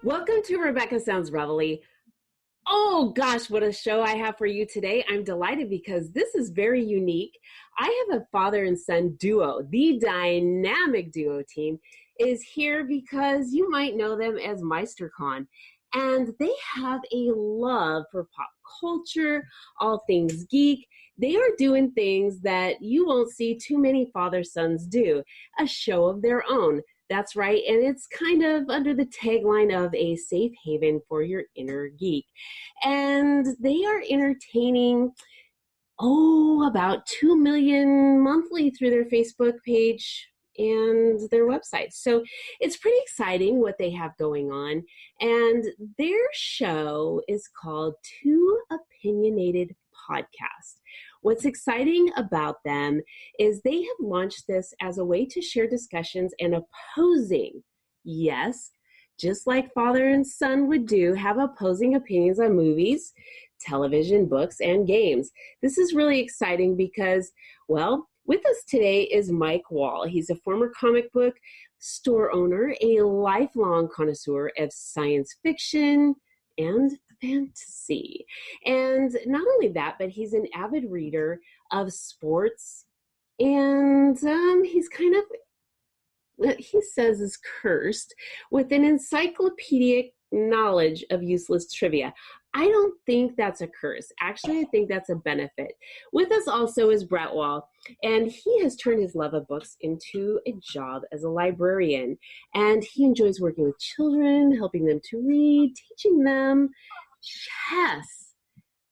Welcome to Rebecca Sounds Reveille. Oh gosh, what a show I have for you today. I'm delighted because this is very unique. I have a father and son duo. The dynamic duo team is here because you might know them as Meisterkhan. And they have a love for pop culture, all things geek. They are doing things that you won't see too many father-sons do, a show of their own. That's right, and it's kind of under the tagline of a safe haven for your inner geek. And they are entertaining, about 2 million monthly through their Facebook page and their website. So it's pretty exciting what they have going on. And their show is called Two Opinionated Podcast. What's exciting about them is they have launched this as a way to share discussions and opposing, yes, just like father and son would do, have opposing opinions on movies, television, books, and games. This is really exciting because, well, with us today is Mike Wall. He's a former comic book store owner, a lifelong connoisseur of science fiction and fantasy. And not only that, but he's an avid reader of sports, and he's kind of, what he says is cursed with an encyclopedic knowledge of useless trivia. I don't think that's a curse. Actually, I think that's a benefit. With us also is Brett Wall, and he has turned his love of books into a job as a librarian. And he enjoys working with children, helping them to read, teaching them chess.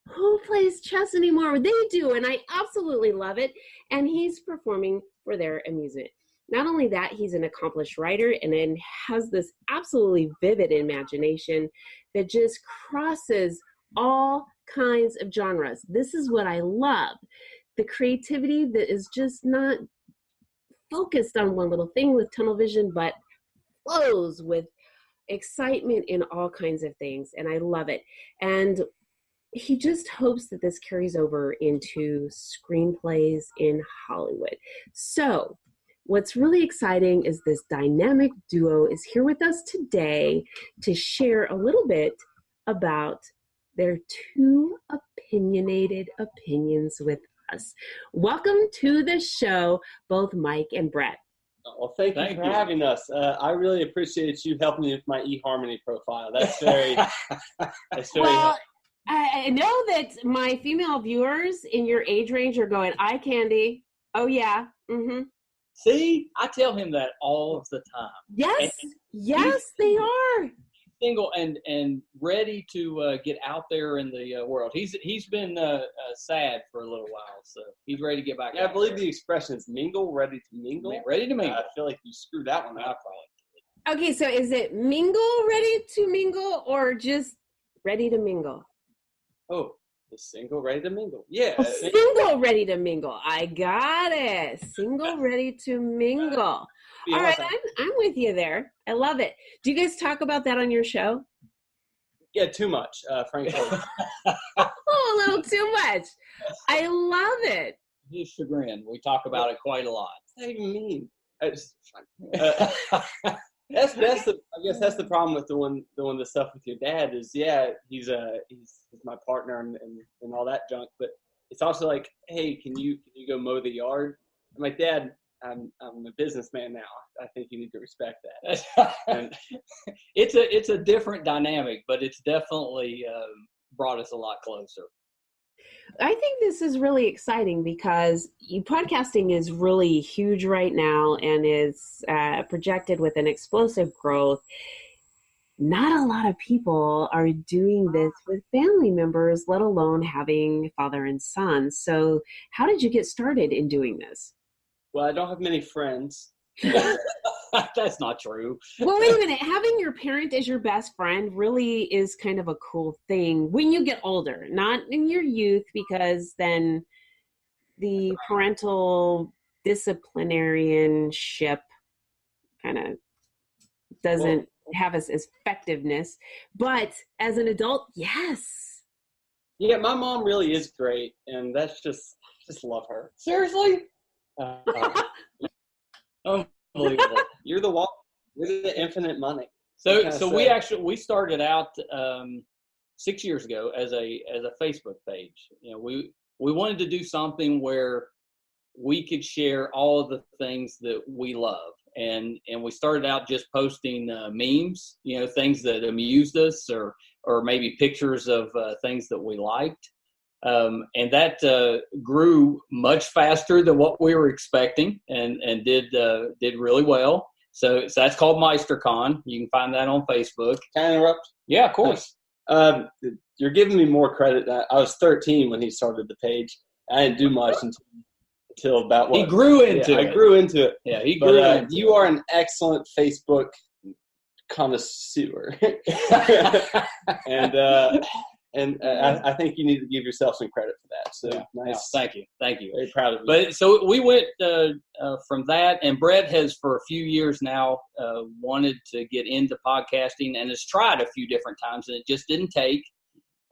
Who plays chess anymore? They do, and I absolutely love it. And he's performing for their amusement. Not only that, he's an accomplished writer and then has this absolutely vivid imagination that just crosses all kinds of genres. This is what I love. The creativity that is just not focused on one little thing with tunnel vision, but flows with excitement in all kinds of things. And I love it. And he just hopes that this carries over into screenplays in Hollywood. So what's really exciting is this dynamic duo is here with us today to share a little bit about their two opinionated opinions with us. Welcome to the show, both Mike and Brett. Well, thank you for having us. I really appreciate you helping me with my eHarmony profile. That's very, well, I know that my female viewers in your age range are going, eye candy. Oh, yeah. Mm-hmm. See, I tell him that all the time. Yes, yes, they are. Single and ready to get out there in the world. He's been sad for a little while, so he's ready to get back. Yeah, I believe the expression is mingle, ready to mingle. Ready to mingle. I feel like you screwed that one up. Okay, so is it mingle, ready to mingle, or just ready to mingle? Oh, the single, ready to mingle. Yeah. Single, ready to mingle. I got it. Single, ready to mingle. All right, I'm with you there. I love it. Do you guys talk about that on your show? Yeah, too much, frankly. Oh, a little too much. I love it. His chagrin. We talk about it quite a lot. What does that even mean? That's I guess that's the problem with the stuff with your dad is, yeah, he's my partner and all that junk, but it's also like, hey, can you go mow the yard? I'm like, Dad, I'm a businessman now. I think you need to respect that. And it's a different dynamic, but it's definitely brought us a lot closer. I think this is really exciting because podcasting is really huge right now and is projected with an explosive growth. Not a lot of people are doing this with family members, let alone having father and son. So how did you get started in doing this? Well, I don't have many friends. That's not true. Well, wait a minute. Having your parent as your best friend really is kind of a cool thing when you get older, not in your youth, because then the parental disciplinarianship kind of doesn't have as effectiveness. But as an adult, yes. Yeah, my mom really is great, and that's just love her. Seriously? Unbelievable. You're the infinite money. So we started out 6 years ago as a Facebook page. We wanted to do something where we could share all of the things that we love, and we started out just posting memes, things that amused us, or maybe pictures of things that we liked, and that grew much faster than what we were expecting, and did really well. So that's called Meisterkhan. You can find that on Facebook. Can I interrupt? Yeah, of course. You're giving me more credit. I was 13 when he started the page. I didn't do much until about what? He grew into it. I grew into it. Yeah, he grew into it. You are an excellent Facebook connoisseur. and I think you need to give yourself some credit for that. So nice. Thank you. Very proud of you. But so we went from that, and Brett has for a few years now wanted to get into podcasting and has tried a few different times, and it just didn't take.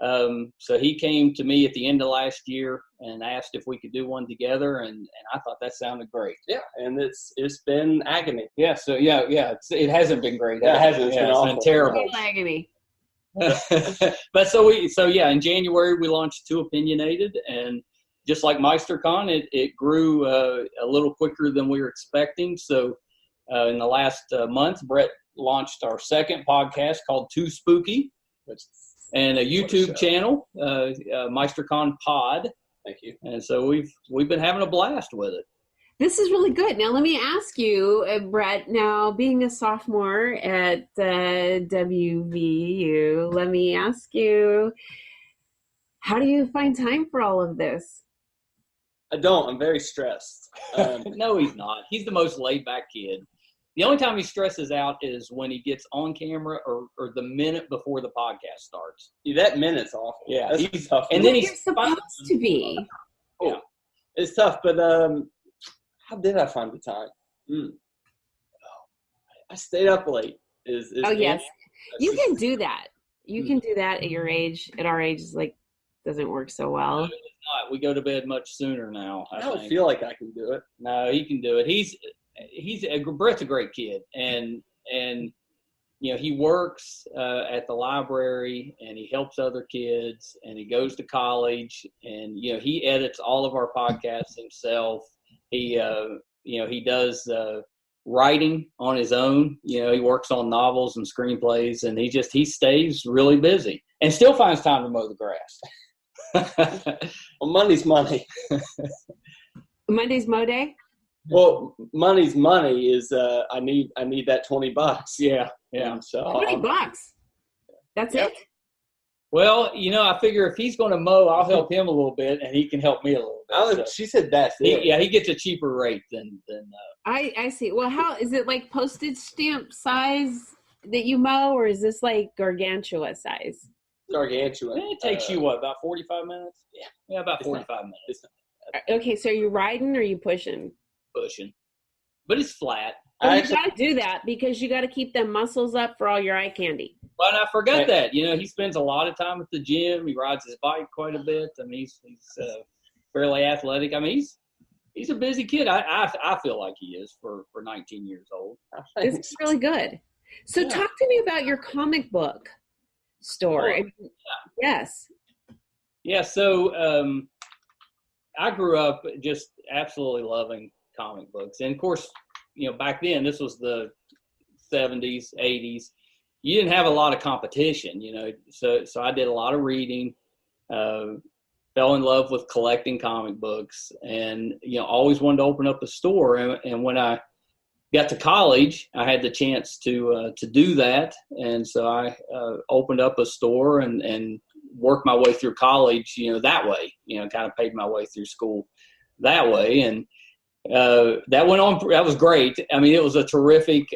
So he came to me at the end of last year and asked if we could do one together, and I thought that sounded great. Yeah, and it's been agony. Yeah, so it hasn't been great. It hasn't. It's been awful. Been terrible. Agony. But so in January we launched Too Opinionated, and just like Meisterkhan, it grew a little quicker than we were expecting. So in the last month, Brett launched our second podcast called Too Spooky, and a YouTube channel, Meisterkhan Pod. Thank you. And so we've been having a blast with it. This is really good. Now, let me ask you, Brett, now being a sophomore at WVU, let me ask you, how do you find time for all of this? I don't. I'm very stressed. No, he's not. He's the most laid-back kid. The only time he stresses out is when he gets on camera or the minute before the podcast starts. That minute's awful. Yeah. That's tough. And then You're supposed to be. Yeah. It's tough, but how did I find the time? I stayed up late. Yes. You can do that. You can do that at your age. At our age, doesn't work so well. No, it's not. We go to bed much sooner now. I don't feel like I can do it. No, he can do it. Brett's a great kid, and he works at the library, and he helps other kids, and he goes to college, and he edits all of our podcasts himself. He does writing on his own. He works on novels and screenplays, and he stays really busy and still finds time to mow the grass. Well, money's money. Monday's mow day? Well, money's money is I need that $20. Yeah. So $20. That's it? Well, I figure if he's going to mow, I'll help him a little bit, and he can help me a little bit. She said that's it. He gets a cheaper rate than. I see. Well, how is it like postage stamp size that you mow, or is this like gargantua size? Gargantua. It takes you about 45 minutes? Yeah, about 45 minutes. Okay, so are you riding or are you pushing? Pushing, but it's flat. Well, you got to do that because you got to keep them muscles up for all your eye candy. But I forgot that. He spends a lot of time at the gym. He rides his bike quite a bit. I mean, he's fairly athletic. I mean, he's a busy kid. I feel like he is for 19 years old. This is really good. So talk to me about your comic book store. Yes. Yeah. So I grew up just absolutely loving comic books, and of course, back then this was the 70s, 80s. You didn't have a lot of competition, so I did a lot of reading, fell in love with collecting comic books, and always wanted to open up a store. And when I got to college, I had the chance to do that, and so I opened up a store and worked my way through college, that way, kind of paid my way through school that way. And that went on. That was great. I mean, it was a terrific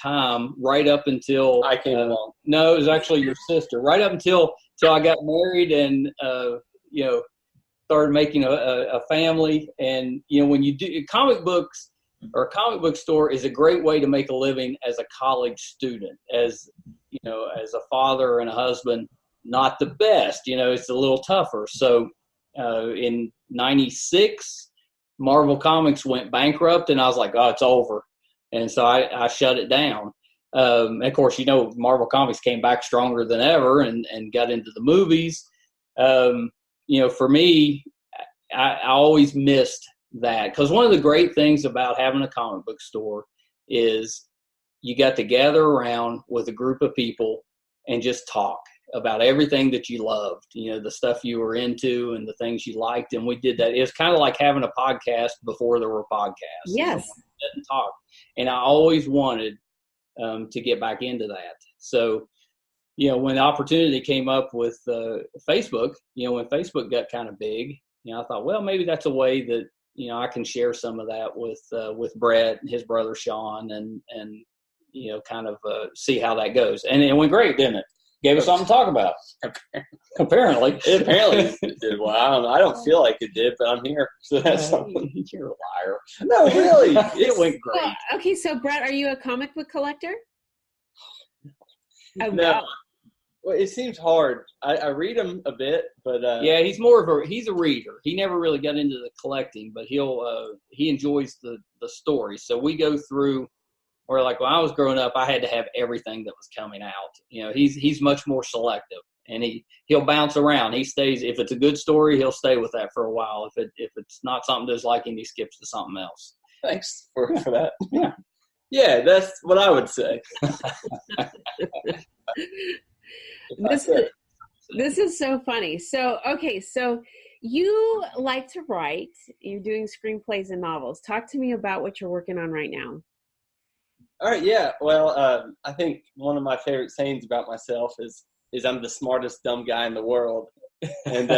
time right up until I came along. No, it was actually your sister. Right up until I got married and started making a family. And when you do comic books, or a comic book store is a great way to make a living as a college student, as a father and a husband. not the best. It's a little tougher. So in 96, Marvel Comics went bankrupt, and I was like, oh, it's over. And so I shut it down. Of course, Marvel Comics came back stronger than ever and got into the movies. For me, I always missed that, because one of the great things about having a comic book store is you got to gather around with a group of people and just talk about everything that you loved, the stuff you were into and the things you liked. And we did that. It was kind of like having a podcast before there were podcasts. Yes. And talk. And I always wanted to get back into that. So, when the opportunity came up with Facebook, when Facebook got kind of big, I thought, well, maybe that's a way that, I can share some of that with Brett and his brother Sean, and kind of see how that goes. And it went great, didn't it? Gave us something to talk about. Apparently. It did. Well, I don't feel like it did, but I'm here. So that's something. You're a liar. No, really. It went great. Well, okay, so Brett, are you a comic book collector? Oh, no. Well, it seems hard. I read them a bit, but yeah, he's a reader. He never really got into the collecting, but he enjoys the stories. So we go through. Or like when I was growing up, I had to have everything that was coming out. He's much more selective, and he'll bounce around. He stays, if it's a good story, he'll stay with that for a while. If it's not something to his liking, he skips to something else. Thanks for that. Yeah. Yeah, that's what I would say. This is so funny. So, okay, so you like to write. You're doing screenplays and novels. Talk to me about what you're working on right now. All right, yeah. Well, I think one of my favorite sayings about myself is I'm the smartest dumb guy in the world. And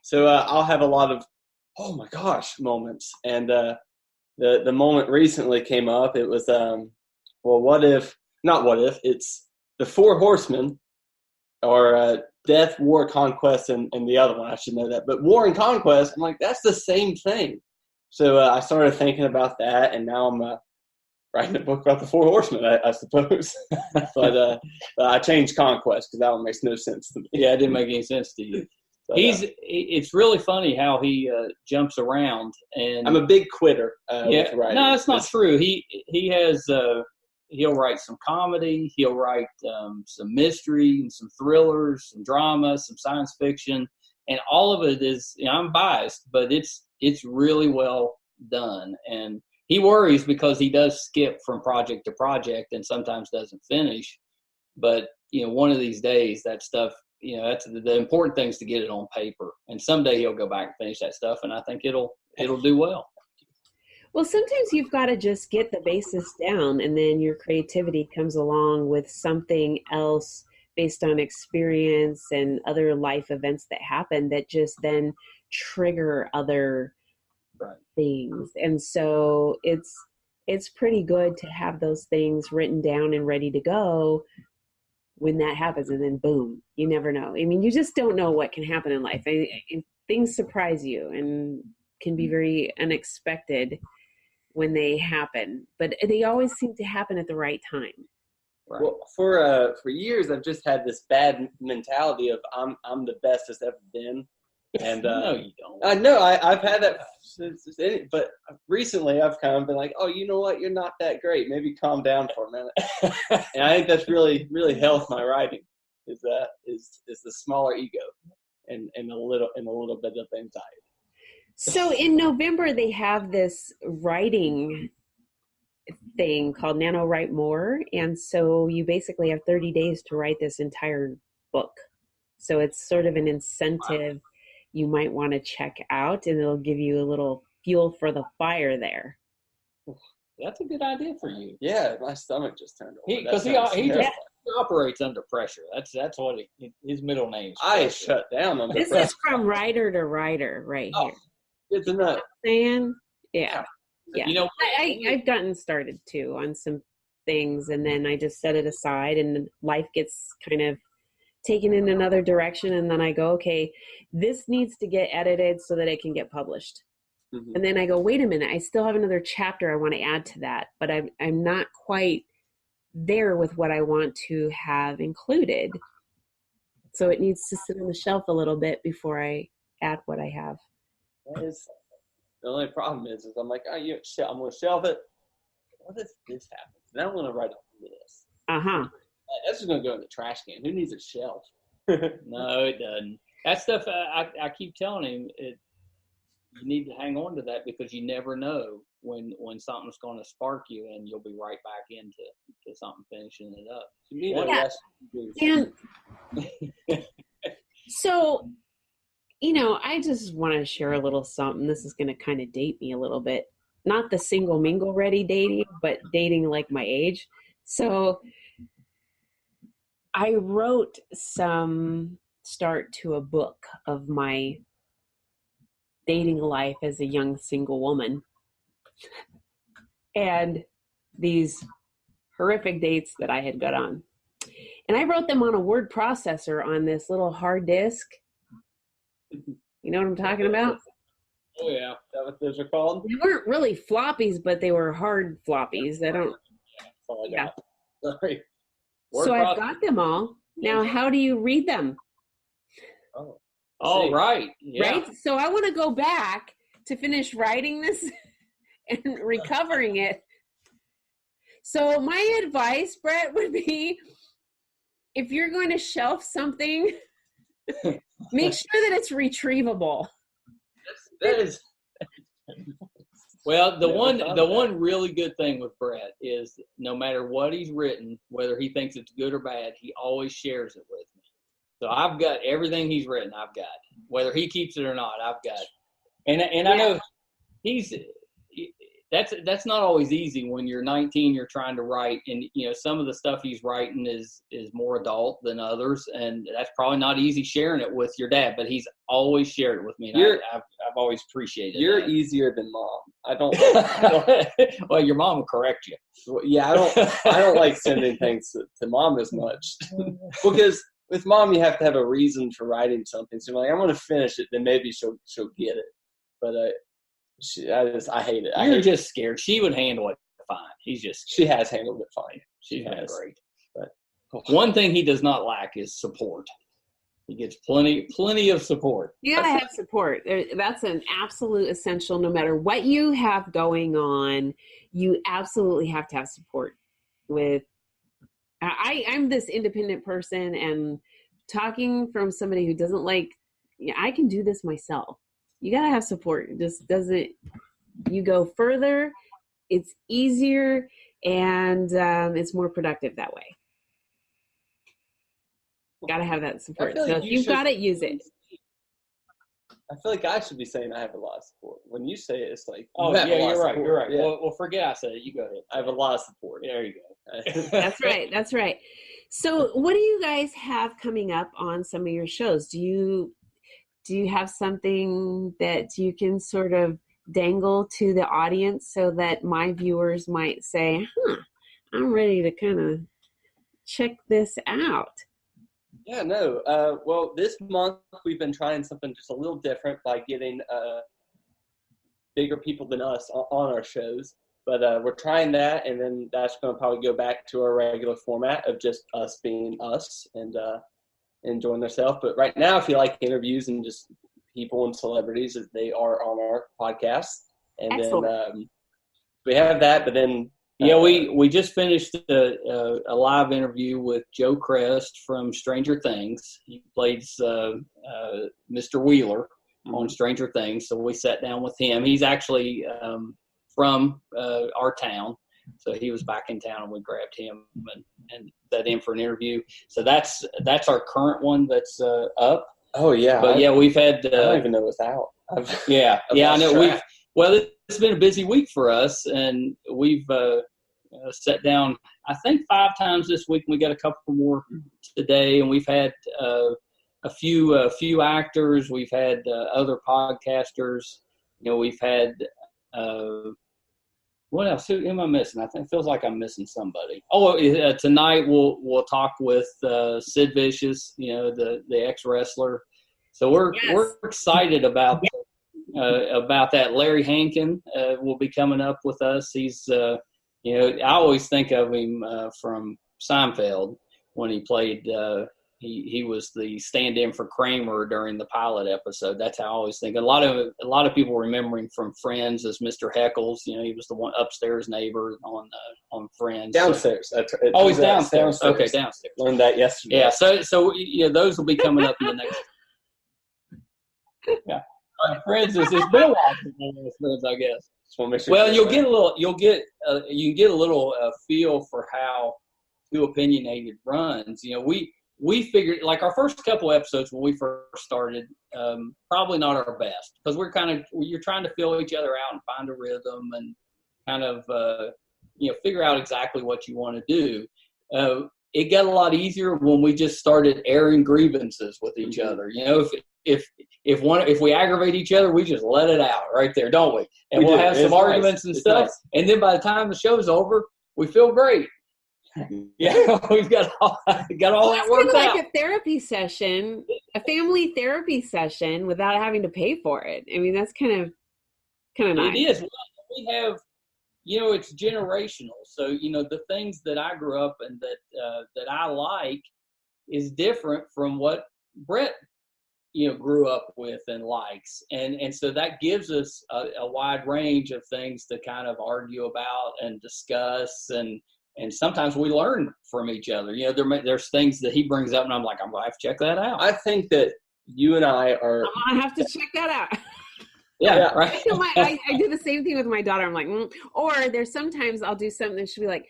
so I'll have a lot of, oh my gosh, moments. And the moment recently came up. It was, it's the four horsemen, or death, war, conquest, and the other one. I should know that. But war and conquest, I'm like, that's the same thing. So I started thinking about that, and now I'm writing a book about the four horsemen, I suppose. But I changed conquest because that one makes no sense to me. Yeah, it didn't make any sense to you. But, it's really funny how he jumps around. And I'm a big quitter with writing. No, that's not true. He has he'll write some comedy, he'll write some mystery and some thrillers, some drama, some science fiction, and all of it is, I'm biased, but it's really well done. And he worries because he does skip from project to project and sometimes doesn't finish. But, one of these days, that stuff, that's the important thing is to get it on paper. And someday he'll go back and finish that stuff, and I think it'll do well. Well, sometimes you've got to just get the basis down, and then your creativity comes along with something else based on experience and other life events that happen that just then trigger other things. And so it's pretty good to have those things written down and ready to go when that happens, and then boom, you never know. I mean, you just don't know what can happen in life. Things surprise you and can be very unexpected when they happen, but they always seem to happen at the right time. Right. Well, for years I've just had this bad mentality of I'm the best it's ever been. And no, you don't. I know I've had that, but recently I've kind of been like, oh, you know what? You're not that great. Maybe calm down for a minute. And I think that's really, really helped my writing. Is the smaller ego and a little bit of anxiety. So in November they have this writing thing called Nano Write More, and so you basically have 30 days to write this entire book. So it's sort of an incentive. Wow. You might want to check out, and it'll give you a little fuel for the fire there. That's a good idea for you. Yeah, my stomach just turned over. Because he operates under pressure. That's what his middle name is. I shut down under pressure. This is from writer to writer right here. Good to know. Saying, yeah. I've gotten started too on some things, and then I just set it aside, and life gets kind of taken in another direction, and then I go, okay, this needs to get edited so that it can get published. Mm-hmm. And then I go, wait a minute, I still have another chapter I want to add to that, but I'm not quite there with what I want to have included. So it needs to sit on the shelf a little bit before I add what I have. That is, the only problem is I'm like, oh, I'm going to shelve it. What if this happens? And I want to write on this. Uh-huh. That's just going to go in the trash can. Who needs a shelf? No, it doesn't. That stuff, I keep telling him, you need to hang on to that because you never know when something's going to spark you and you'll be right back into something finishing it up. And so, I just want to share a little something. This is going to kind of date me a little bit. Not the single mingle ready dating, but dating like my age. So I wrote some start to a book of my dating life as a young single woman and these horrific dates that I had got on. And I wrote them on a word processor on this little hard disk. You know what I'm talking about? Oh, yeah. Is that what those are called? They weren't really floppies, but they were hard floppies. I don't. That's all I got. Sorry. So I've got them all. Now, how do you read them? Oh, right. Yeah. Right? So I want to go back to finish writing this and recovering it. So my advice, Brett, would be if you're going to shelf something, make sure that it's retrievable. That is. Well, the one really good thing with Brett is no matter what he's written, whether he thinks it's good or bad, he always shares it with me. So I've got everything he's written. I've got whether he keeps it or not. I've got, and I know that's not always easy when you're 19. You're trying to write, and some of the stuff he's writing is more adult than others, and that's probably not easy sharing it with your dad. But he's always shared it with me, and I've always appreciated. You're that. easier than Mom. I don't. Well, your mom will correct you. Yeah, I don't like sending things to Mom as much because with Mom you have to have a reason for writing something. So I'm like, I'm going to finish it, then maybe she'll get it. But I hate it. You're just scared. She would handle it fine. He's just scared. She has handled it fine. She's been great. But one thing he does not lack is support. He gets plenty of support. You gotta have support. That's an absolute essential. No matter what you have going on, you absolutely have to have support. I'm this independent person, and talking from somebody who doesn't like, I can do this myself. You gotta have support. It just doesn't. You go further, it's easier, and it's more productive that way. Got to have that support. So if you've got it, use it. I feel like I should be saying I have a lot of support. When you say it, it's like, oh yeah, you're right. Support. You're right. Yeah. Well, forget I said it. You go ahead. I have a lot of support. There you go. That's right. That's right. So, what do you guys have coming up on some of your shows? Do you have something that you can sort of dangle to the audience so that my viewers might say, I'm ready to kind of check this out? Yeah, no. Well, this month we've been trying something just a little different by getting bigger people than us on our shows. But we're trying that, and then that's going to probably go back to our regular format of just us being us and enjoying themselves. But right now, if you like interviews and just people and celebrities, they are on our podcast. And Excellent. Then we have that, but then yeah, we just finished a live interview with Joe Crest from Stranger Things. He plays Mr. Wheeler on Stranger Things, so we sat down with him. He's actually from our town, so he was back in town, and we grabbed him and set in for an interview. So that's our current one that's up. Oh yeah, but yeah, we've had. I don't even know it's out. I know. It's been a busy week for us, and we've sat down, I think 5 times this week. We got a couple more today, and we've had a few actors. We've had other podcasters. We've had what else? Who am I missing? I think it feels like I'm missing somebody. Tonight we'll talk with Sid Vicious, the ex-wrestler. So we're excited about that. Larry Hankin will be coming up with us. He's I always think of him from Seinfeld when he played he was the stand-in for Kramer during the pilot episode. That's how I always think. A lot of people remember him from Friends as Mr. Heckles. You know, he was the one upstairs neighbor on Friends. Downstairs. Oh, he's downstairs. Okay, downstairs. Learned that yesterday. Yeah. So those will be coming up in the next. Yeah. Friends it's been a while since Friends, I guess. Well, you can get a little feel for how Too Opinionated runs. You know, we figured, like, our first couple episodes when we first started, probably not our best, because you're trying to fill each other out and find a rhythm and kind of figure out exactly what you want to do. It got a lot easier when we just started airing grievances with each other. You know, if we aggravate each other, we just let it out right there, don't we? And we'll have some arguments and stuff. Nice. And then by the time the show's over, we feel great. Yeah, we've got all that worked out. Like a therapy session, a family therapy session, without having to pay for it. I mean, that's kind of nice. It is. Well, we have, it's generational. So, the things that I grew up and that I like is different from what Brett, grew up with and likes. And so that gives us a wide range of things to kind of argue about and discuss. And sometimes we learn from each other. There's things that he brings up and I'm like, I'm going to have to check that out. I think that you and I are. I'm going to have to check that out. Yeah, right. I do the same thing with my daughter. I'm like, or there's sometimes I'll do something and she'll be like,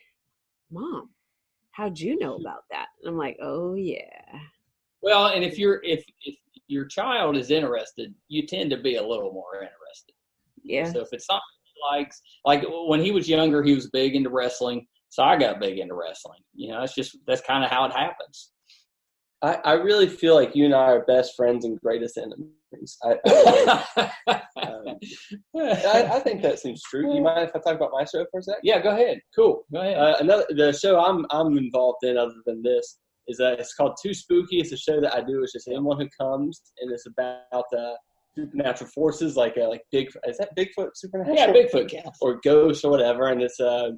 Mom, how'd you know about that? And I'm like, oh yeah. Well, and if your child is interested, you tend to be a little more interested. Yeah. So if it's something he likes, like when he was younger, he was big into wrestling. So I got big into wrestling. That's kind of how it happens. I really feel like you and I are best friends and greatest enemies. I think that seems true. You mind if I talk about my show for a second? Yeah, go ahead. Cool. Go ahead. The show I'm involved in, other than this, is it's called Too Spooky. It's a show that I do. It's just anyone who comes, and it's about supernatural forces, like is that Bigfoot supernatural? Yeah, Bigfoot counts. Or ghosts or whatever, and it's so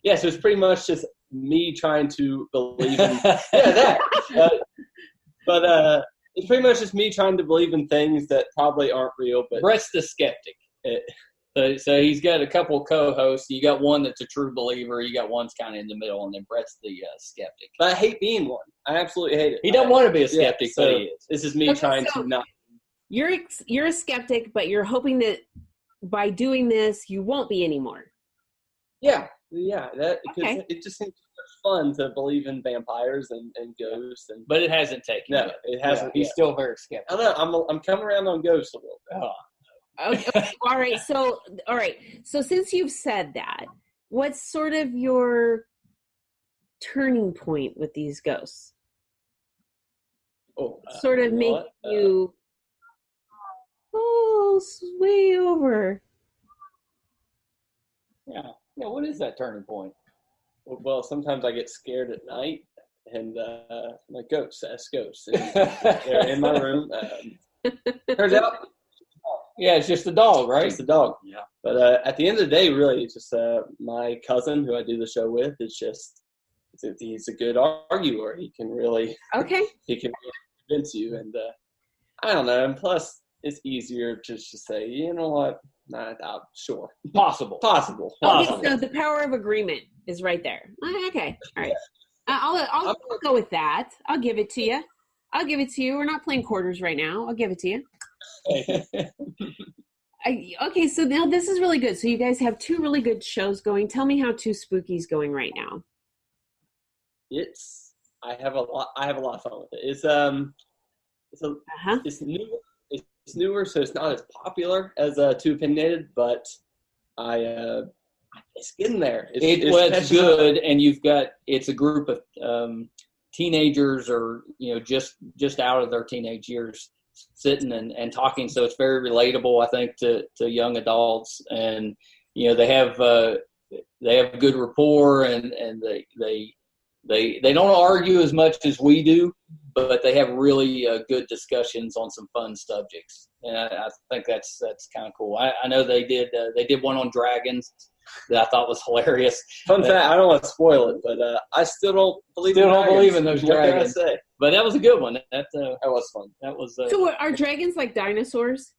it's pretty much just me trying to believe in that. But it's pretty much just me trying to believe in things that probably aren't real. But Brett's the skeptic. So he's got a couple of co-hosts. You got one that's a true believer. You got one's kind of in the middle, and then Brett's the skeptic. But I hate being one. I absolutely hate it. He doesn't want to be a skeptic, but he is. This is me trying to not. You're a skeptic, but you're hoping that by doing this, you won't be anymore. Yeah. It just seems fun to believe in vampires and ghosts, but it hasn't taken. No, it hasn't. He's still very skeptical. I know. I'm coming around on ghosts a little bit. Okay. All right. So since you've said that, what's sort of your turning point with these ghosts? Sort of make you. Way over. Yeah. What is that turning point? Well, sometimes I get scared at night, and like ghosts, ask ghosts. And they're in my room. Turns out, it's just a dog, right? Just a dog. Yeah. But at the end of the day, really, it's just my cousin who I do the show with. He's a good arguer. He can really he can really convince you, and I don't know. And plus, it's easier just to say, you know what? Nah, sure. Possible. Okay, so the power of agreement is right there. Okay. All right. I'll go with that. I'll give it to you. We're not playing quarters right now. I'll give it to you. Okay, so now this is really good. So you guys have two really good shows going. Tell me how Too Spooky's going right now. I have a lot of fun with it. It's new. It's newer, so it's not as popular as Too Opinionated, but it's getting there. It's good, and it's a group of teenagers, or just out of their teenage years, sitting and talking. So it's very relatable, I think, to young adults, and they have good rapport, and they don't argue as much as we do, but they have really good discussions on some fun subjects, and I think that's kind of cool. I know they did one on dragons, that I thought was hilarious. Fun fact, I don't want to spoil it, but I still don't believe in those what dragons. Can I say? But that was a good one. That was fun. That was. So are dragons like dinosaurs?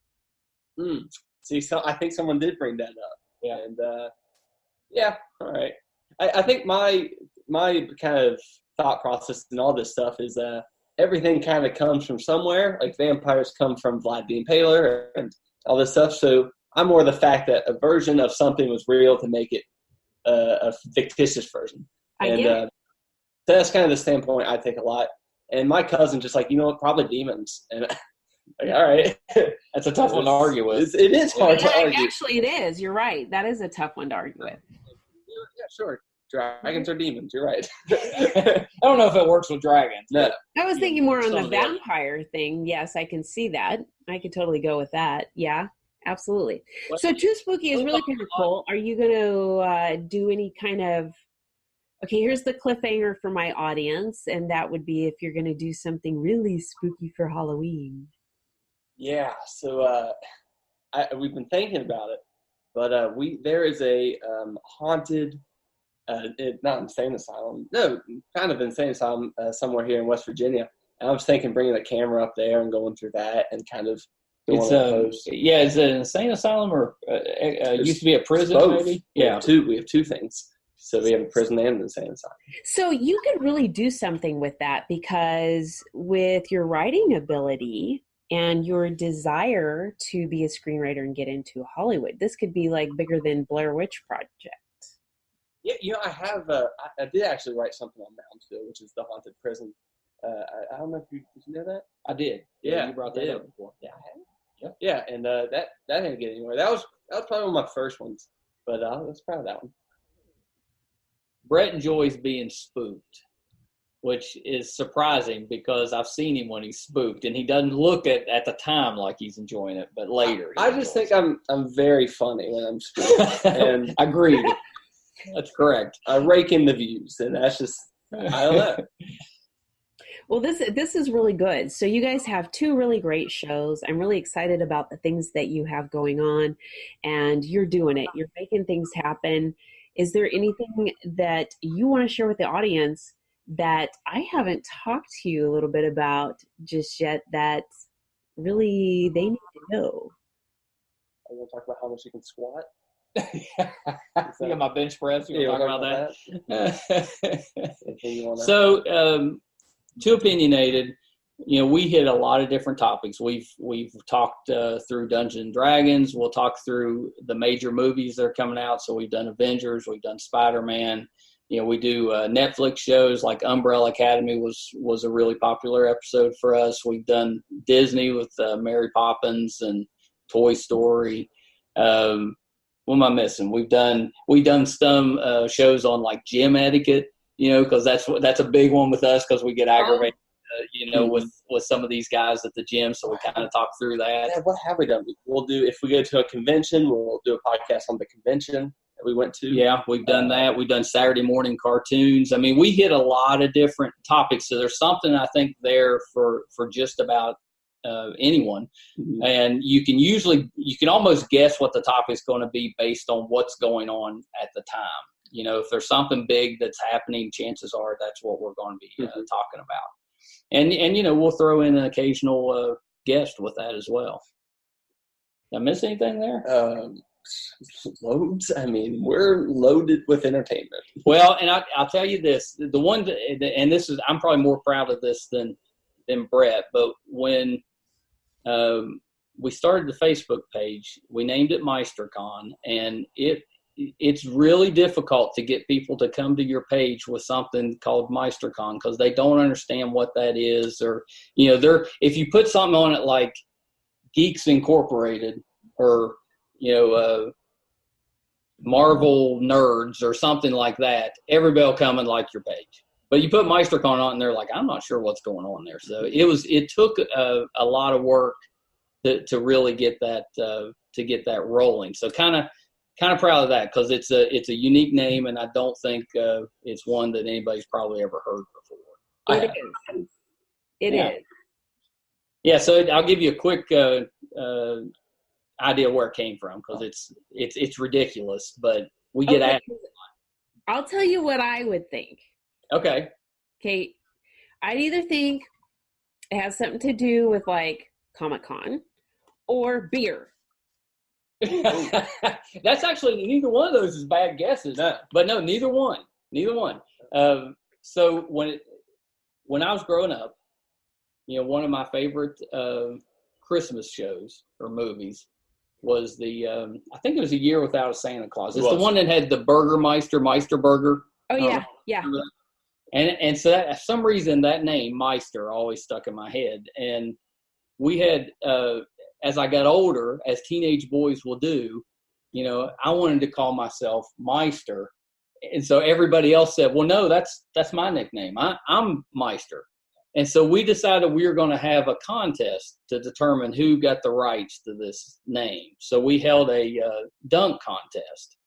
See, so I think someone did bring that up. Yeah. And yeah, all right. I think my kind of thought process and all this stuff is everything kind of comes from somewhere. Like vampires come from Vlad the Impaler and all this stuff. So I'm more the fact that a version of something was real to make it a fictitious version. So that's kind of the standpoint I take a lot. And my cousin just like, probably demons. And like, all right. That's a tough one to argue with. It is hard to argue. Actually, it is. You're right. That is a tough one to argue with. Yeah, sure. Dragons are demons. You're right. I don't know if it works with dragons. No. I was thinking more on the vampire thing. Yes, I can see that. I could totally go with that. Yeah, absolutely. So Too Spooky is really kind of cool. Are you going to do any kind of – okay, here's the cliffhanger for my audience, and that would be if you're going to do something really spooky for Halloween. Yeah, so we've been thinking about it, but there is a haunted – not insane asylum. No, kind of insane asylum somewhere here in West Virginia. And I was thinking bringing the camera up there and going through that and kind of doing it's post. Yeah, is it an insane asylum or used to be a prison? Both. Maybe. Yeah, we have two things. So we have a prison and an insane asylum. So you could really do something with that because with your writing ability and your desire to be a screenwriter and get into Hollywood, this could be like bigger than Blair Witch Project. Yeah, I have. I did actually write something on Moundsville, which is the haunted prison. I don't know if did you know that? I did. Yeah, you brought that up before. Yeah, I have. Yeah, and that didn't get anywhere. That was probably one of my first ones, but I was proud of that one. Brett enjoys being spooked, which is surprising because I've seen him when he's spooked, and he doesn't look at the time like he's enjoying it, but later. I just think I'm very funny when I'm spooked. And agreed. That's correct. I rake in the views, and that's just, I don't know. Well, this is really good. So you guys have two really great shows. I'm really excited about the things that you have going on, and you're doing it. You're making things happen. Is there anything that you want to share with the audience that I haven't talked to you a little bit about just yet that really they need to know? Are you going to talk about how much you can squat? You got my bench press. You want to talk about that? So, Too Opinionated. We hit a lot of different topics. We've talked through Dungeons and Dragons. We'll talk through the major movies that are coming out. So we've done Avengers. We've done Spider-Man. We do Netflix shows like Umbrella Academy was a really popular episode for us. We've done Disney with Mary Poppins and Toy Story. What am I missing? We've done some shows on like gym etiquette, because that's a big one with us because we get aggravated, with some of these guys at the gym. So we kind of talk through that. Yeah, what have we done? We'll do, if we go to a convention, we'll do a podcast on the convention that we went to. Yeah, we've done that. We've done Saturday morning cartoons. I mean, we hit a lot of different topics. So there's something I think there for just about anyone. Mm-hmm. And you can almost guess what the topic is going to be based on what's going on at the time. If there's something big that's happening, chances are that's what we're going to be talking about. And we'll throw in an occasional guest with that as well. Did I miss anything there? Loads. I mean, we're loaded with entertainment. Well, and I'll tell you this, the one, and this is, I'm probably more proud of this than Brett, but when we started the Facebook page, we named it Meisterkhan, and it's really difficult to get people to come to your page with something called Meisterkhan because they don't understand what that is, or if you put something on it like Geeks Incorporated or Marvel Nerds or something like that, everybody will come and like your page. But you put Meisterkhan on, and they're like, I'm not sure what's going on there. So it took a lot of work to really get that rolling. So kind of proud of that because it's a unique name, and I don't think it's one that anybody's probably ever heard before. It is. Yeah. So I'll give you a quick idea where it came from because it's ridiculous. But We get Okay, asked. I'll tell you what I would think. Okay. Okay, I'd either think it has something to do with like Comic-Con or beer. That's actually, neither one of those is bad guesses. No. But no, neither one. So when I was growing up, one of my favorite Christmas shows or movies was I think it was A Year Without a Santa Claus. It's the one that had the Meister Burger. Oh yeah, yeah. And so for some reason that name Meister always stuck in my head. And we had, as I got older, as teenage boys will do, I wanted to call myself Meister. And so everybody else said, well, no, that's my nickname. I'm Meister. And so we decided we were going to have a contest to determine who got the rights to this name. So we held a dunk contest,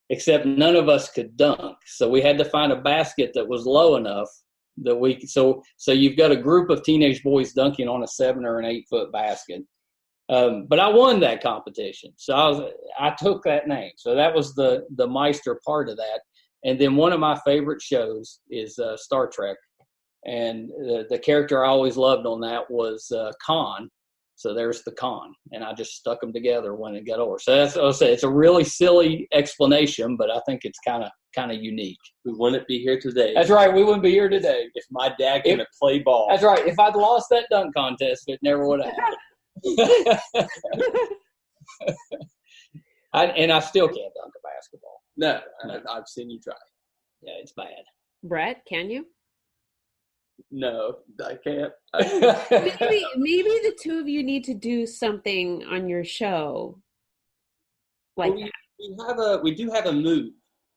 except none of us could dunk. So we had to find a basket that was low enough that so you've got a group of teenage boys dunking on a 7 or an 8 foot basket. But I won that competition. So I took that name. So that was the Meister part of that. And then one of my favorite shows is Star Trek. And the character I always loved on that was Khan. So there's the Khan. And I just stuck them together when it got over. So I'll say it's a really silly explanation, but I think it's kind of unique. We wouldn't be here today. That's right. We wouldn't be here today if my dad couldn't play ball. That's right. If I'd lost that dunk contest, it never would have happened. And I still can't dunk a basketball. No. I've seen you try. Yeah, it's bad. Brett, can you? No, I can't. Maybe the two of you need to do something on your show. Like we do have a move.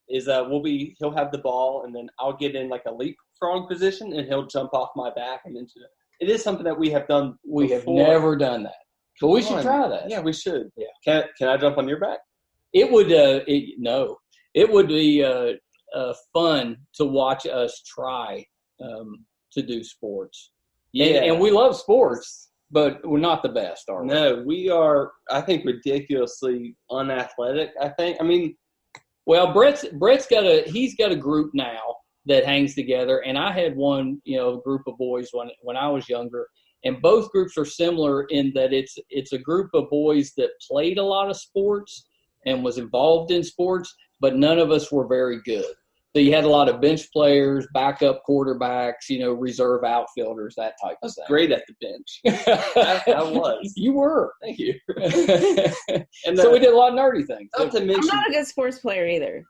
He'll have the ball and then I'll get in like a leapfrog position and he'll jump off my back and into it. It is something that we have done. We have never done that. But we should try that. Yeah, we should. Yeah. Can I jump on your back? It would no. It would be fun to watch us try to do sports. Yeah. And we love sports, but we're not the best, are we? No, we are, I think, ridiculously unathletic, I think. I mean, well, Brett's got a group now that hangs together, and I had one, group of boys when I was younger, and both groups are similar in that it's a group of boys that played a lot of sports and was involved in sports, but none of us were very good. So you had a lot of bench players, backup quarterbacks, reserve outfielders, that type of thing. Great at the bench. I was. You were. Thank you. And so we did a lot of nerdy things. Not to mention, I'm not a good sports player either.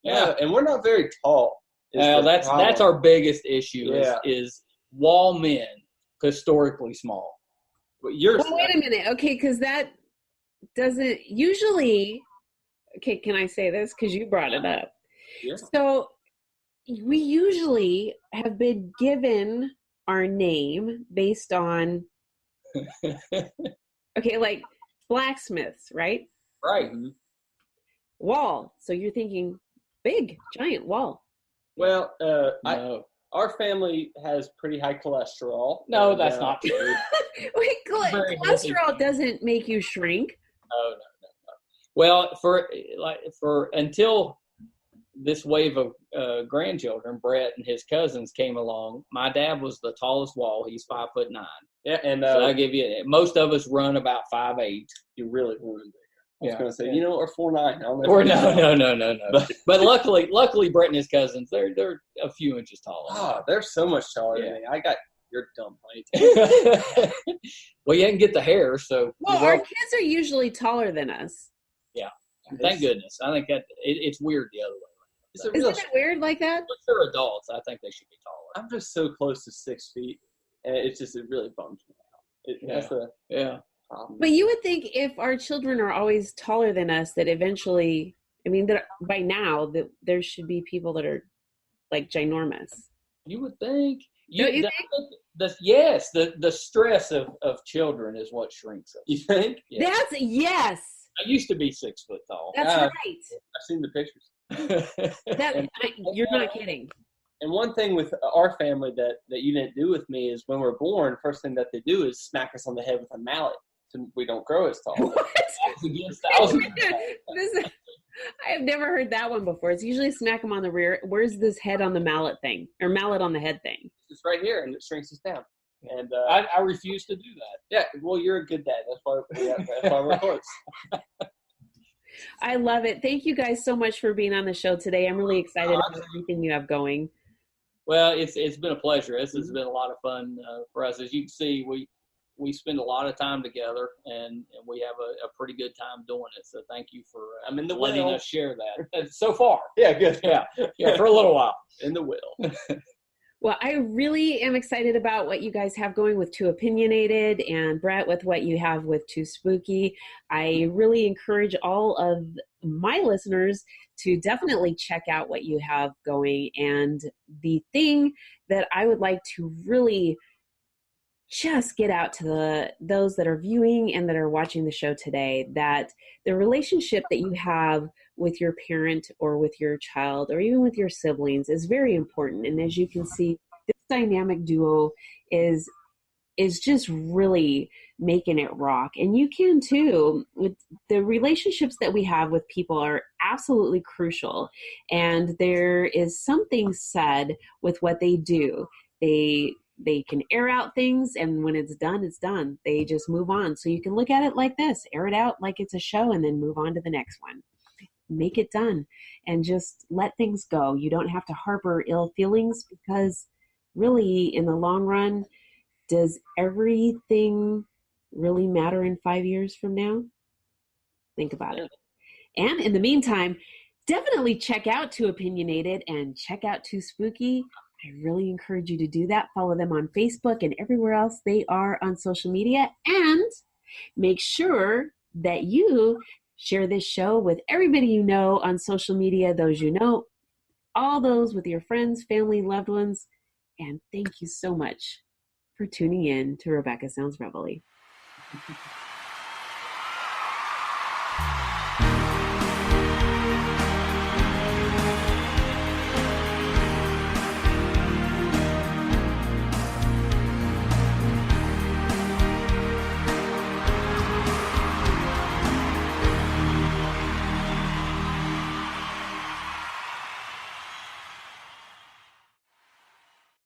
Yeah, and we're not very tall. That's our biggest issue is wall men, historically small. But wait a minute. Okay, because that doesn't usually – okay, can I say this? Because you brought it up. Yeah. So we usually have been given our name based on, like blacksmiths, right? Right. Mm-hmm. Wall. So you're thinking big, giant wall. Well, no. Our family has pretty high cholesterol. No, that's not true. Wait, cholesterol doesn't make you shrink. No. Well, for until this wave of grandchildren, Brett and his cousins came along, my dad was the tallest wall. He's 5'9". Yeah, and so I give you, most of us run about 5'8". You really ruined it. I was going to say, yeah. or 4'9". Or no. But luckily, Brett and his cousins, they're a few inches taller. Oh, they're so much taller than me. I got your dumb height. Well, you didn't get the hair, so. Well, our kids are usually taller than us. Yeah, thank goodness. I think that it's weird the other way. Isn't it weird like that? But they're adults. I think they should be taller. I'm just so close to 6 feet, and it really bums me out. That's the problem. But you would think if our children are always taller than us, that eventually, that by now, that there should be people that are like ginormous. You would think. Don't you think? Yes, the stress of children is what shrinks us. You think? Yeah. Yes. I used to be 6 foot tall. That's right. I've seen the pictures. You're not kidding. And one thing with our family that you didn't do with me is when we're born, first thing that they do is smack us on the head with a mallet so we don't grow as tall. What? I have never heard that one before. It's usually smack him on the rear. Where's this head on the mallet thing, or mallet on the head thing? It's right here, and it shrinks us down. And I refuse to do that. yeah, well, you're a good dad. That's why we're close. I love it. Thank you guys so much for being on the show today. I'm really excited about everything you have going. Well, it's been a pleasure. This has been a lot of fun for us. As you can see, we spend a lot of time together, and we have a pretty good time doing it. So thank you for letting us share that. So far. Yeah, good. Yeah, for a little while. In the will. Well, I really am excited about what you guys have going with Too Opinionated, and Brett with what you have with Too Spooky. I really encourage all of my listeners to definitely check out what you have going. And the thing that I would like to really just get out to those that are viewing and that are watching the show today, that the relationship that you have with your parent or with your child or even with your siblings is very important. And as you can see, this dynamic duo is just really making it rock. And you can too. With the relationships that we have with people are absolutely crucial. And there is something said with what they do. They can air out things, and when it's done, it's done. They just move on. So you can look at it like this, air it out like it's a show, and then move on to the next one. Make it done and just let things go. You don't have to harbor ill feelings, because really in the long run, does everything really matter in 5 years from now? Think about it. And in the meantime, definitely check out Too Opinionated and check out Too Spooky. I really encourage you to do that. Follow them on Facebook and everywhere else they are on social media. And make sure that you share this show with everybody you know on social media, those you know, all those with your friends, family, loved ones. And thank you so much for tuning in to Rebecca Sounds Reveille.